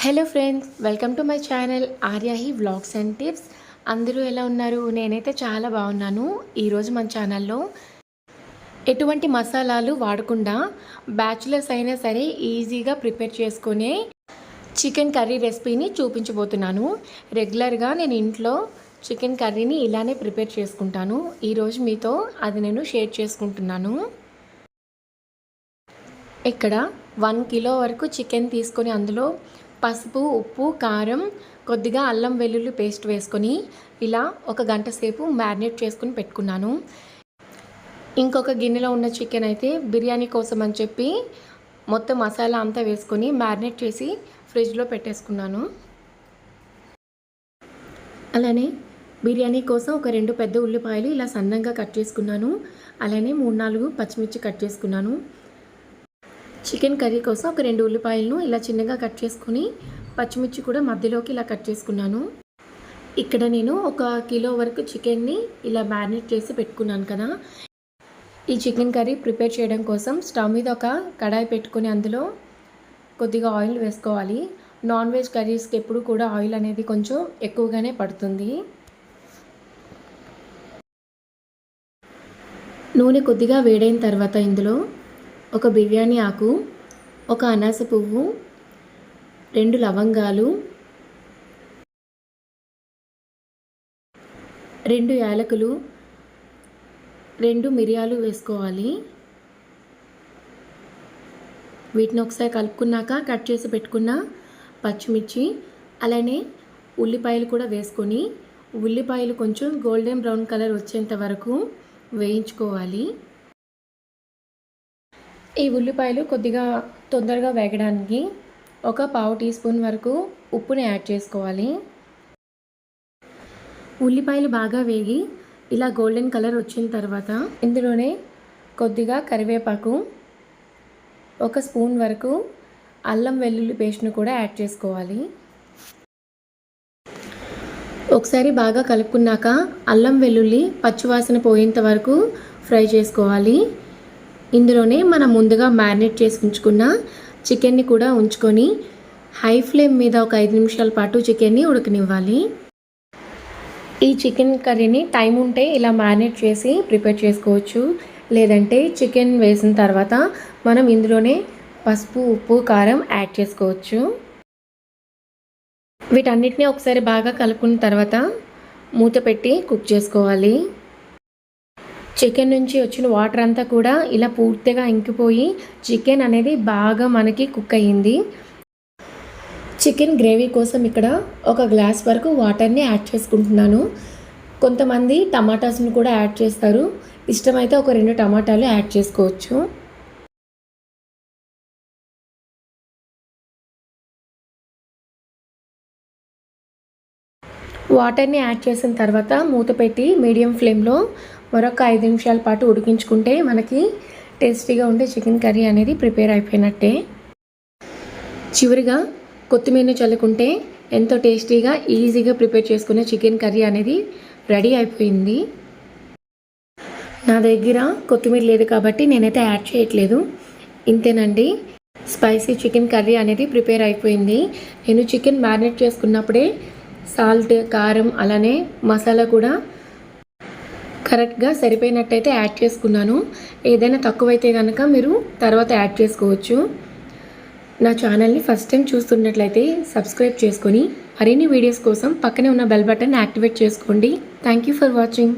Hello friends, welcome to my channel Aryahi vlogs and tips. అందరూ ఎలా ఉన్నారు? నేనైతే చాలా బాగున్నాను. ఈరోజు మన ఛానల్లో ఎటువంటి మసాలాలు వాడకుండా బ్యాచులర్స్ అయినా సరే ఈజీగా ప్రిపేర్ చేసుకునే చికెన్ కర్రీ రెసిపీని చూపించబోతున్నాను. రెగ్యులర్గా నేను ఇంట్లో చికెన్ కర్రీని ఇలానే ప్రిపేర్ చేసుకుంటాను. ఈరోజు మీతో అది నేను షేర్ చేసుకుంటున్నాను. ఇక్కడ 1 కిలో వరకు చికెన్ తీసుకొని అందులో పసుపు, ఉప్పు, కారం, కొద్దిగా అల్లం వెల్లుల్లి పేస్ట్ వేసుకొని ఇలా 1 గంట సేపు మ్యారినేట్ చేసుకుని పెట్టుకున్నాను. ఇంకొక గిన్నెలో ఉన్న చికెన్ అయితే బిర్యానీ కోసం అని చెప్పి మొత్తం మసాలా అంతా వేసుకొని మ్యారినేట్ చేసి ఫ్రిడ్జ్లో పెట్టేసుకున్నాను. అలానే బిర్యానీ కోసం ఒక 2 పెద్ద ఉల్లిపాయలు ఇలా సన్నంగా కట్ చేసుకున్నాను. అలానే 3-4 పచ్చిమిర్చి కట్ చేసుకున్నాను. చికెన్ కర్రీ కోసం ఒక 2 ఉల్లిపాయలను ఇలా చిన్నగా కట్ చేసుకుని పచ్చిమిర్చి కూడా మధ్యలోకి ఇలా కట్ చేసుకున్నాను. ఇక్కడ నేను 1 కిలో వరకు చికెన్ని ఇలా మ్యారినేట్ చేసి పెట్టుకున్నాను కదా. ఈ చికెన్ కర్రీ ప్రిపేర్ చేయడం కోసం స్టవ్ మీద ఒక కడాయి పెట్టుకుని అందులో కొద్దిగా ఆయిల్ వేసుకోవాలి. నాన్ వెజ్ కర్రీస్కి ఎప్పుడు కూడా ఆయిల్ అనేది కొంచెం ఎక్కువగానే పడుతుంది. నూనె కొద్దిగా వేడైన తర్వాత ఇందులో ఒక బిర్యానీ ఆకు, ఒక అనాస పువ్వు, 2 లవంగాలు, 2 యాలకులు, 2 మిరియాలు వేసుకోవాలి. వీటిని ఒకసారి కలుపుకున్నాక కట్ చేసి పెట్టుకున్న పచ్చిమిర్చి అలానే ఉల్లిపాయలు కూడా వేసుకొని ఉల్లిపాయలు కొంచెం గోల్డెన్ బ్రౌన్ కలర్ వచ్చేంత వరకు వేయించుకోవాలి. ఈ ఉల్లిపాయలు కొద్దిగా తొందరగా వేగడానికి ఒక 1/2 టీ స్పూన్ వరకు ఉప్పుని యాడ్ చేసుకోవాలి. ఉల్లిపాయలు బాగా వేగి ఇలా గోల్డెన్ కలర్ వచ్చిన తర్వాత ఇందులోనే కొద్దిగా కరివేపాకు, 1 స్పూన్ వరకు అల్లం వెల్లుల్లి పేస్ట్ను కూడా యాడ్ చేసుకోవాలి. ఒకసారి బాగా కలుపుకున్నాక అల్లం వెల్లుల్లి పచ్చివాసన పోయేంత వరకు ఫ్రై చేసుకోవాలి. ఇందులోనే మనం ముందుగా మ్యారినేట్ చేసి ఉంచుకున్న చికెన్ని కూడా ఉంచుకొని హై ఫ్లేమ్ మీద ఒక 5 నిమిషాల పాటు చికెన్ని ఉడకనివ్వాలి. ఈ చికెన్ కర్రీని టైం ఉంటే ఇలా మ్యారినేట్ చేసి ప్రిపేర్ చేసుకోవచ్చు. లేదంటే చికెన్ వేసిన తర్వాత మనం ఇందులోనే పసుపు, ఉప్పు, కారం యాడ్ చేసుకోవచ్చు. వీటన్నిటిని ఒకసారి బాగా కలుపుకున్న తర్వాత మూత పెట్టి కుక్ చేసుకోవాలి. చికెన్ నుంచి వచ్చిన వాటర్ అంతా కూడా ఇలా పూర్తిగా ఇంకిపోయి చికెన్ అనేది బాగా మనకి కుక్ అయ్యింది. చికెన్ గ్రేవీ కోసం ఇక్కడ 1 గ్లాస్ వరకు వాటర్ని యాడ్ చేసుకుంటున్నాను. కొంతమంది టమాటాస్ని కూడా యాడ్ చేస్తారు. ఇష్టమైతే ఒక 2 టమాటాలు యాడ్ చేసుకోవచ్చు. వాటర్ని యాడ్ చేసిన తర్వాత మూత పెట్టి మీడియం ఫ్లేమ్లో మరొక 5 నిమిషాల పాటు ఉడికించుకుంటే మనకి టేస్టీగా ఉండే చికెన్ కర్రీ అనేది ప్రిపేర్ అయిపోయినట్టే. చివరిగా కొత్తిమీరని చల్లుకుంటే ఎంతో టేస్టీగా ఈజీగా ప్రిపేర్ చేసుకునే చికెన్ కర్రీ అనేది రెడీ అయిపోయింది. నా దగ్గర కొత్తిమీర లేదు కాబట్టి నేనైతే యాడ్ చేయట్లేదు. ఇంతేనండి, స్పైసీ చికెన్ కర్రీ అనేది ప్రిపేర్ అయిపోయింది. నేను చికెన్ మ్యారినేట్ చేసుకున్నప్పుడే సాల్ట్, కారం అలానే మసాలా కూడా కరెక్ట్గా సరిపోయినట్టయితే యాడ్ చేసుకున్నాను. ఏదైనా తక్కువైతే కనుక మీరు తర్వాత యాడ్ చేసుకోవచ్చు. నా ఛానల్ని ఫస్ట్ టైం చూస్తున్నట్లయితే సబ్స్క్రైబ్ చేసుకొని మరిన్ని వీడియోస్ కోసం పక్కనే ఉన్న బెల్ బటన్ యాక్టివేట్ చేసుకోండి. Thank you for watching.